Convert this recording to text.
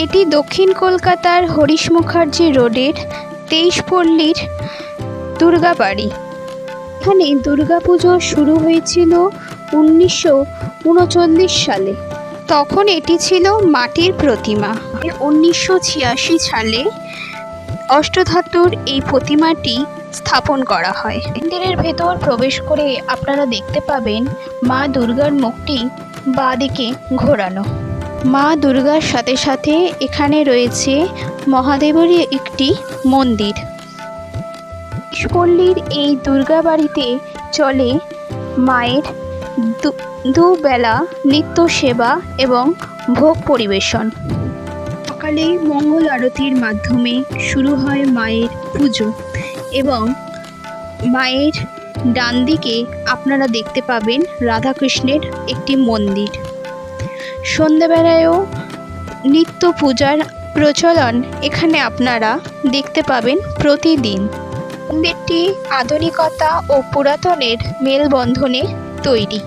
এটি দক্ষিণ কলকাতার হরিশ মুখার্জি রোডের 23 পল্লীর দুর্গাবাড়ি। এখানে দুর্গাপুজো শুরু হয়েছিল 1939 সালে। তখন এটি ছিল মাটির প্রতিমা। 1986 সালে অষ্টধাতুর এই প্রতিমাটি স্থাপন করা হয়। মন্দিরের ভেতর প্রবেশ করে আপনারা দেখতে পাবেন মা দুর্গার মুখটি বাঁ দিকে ঘোরানো। মা দুর্গার সাথে সাথে এখানে রয়েছে মহাদেবেরই একটি মন্দির। পল্লীর এই দুর্গা বাড়িতে চলে মায়ের দুবেলা নিত্য সেবা এবং ভোগ পরিবেশন। সকালে মঙ্গল আরতির মাধ্যমে শুরু হয় মায়ের পুজো এবং মায়ের ডান দিকে আপনারা দেখতে পাবেন রাধাকৃষ্ণের একটি মন্দির। সন্ধ্যাবেলায়ও নিত্য পূজার প্রচলন এখানে আপনারা দেখতে পাবেন প্রতিদিন। মন্দিরটি আধুনিকতা ও পুরাতনের মেলবন্ধনে তৈরি।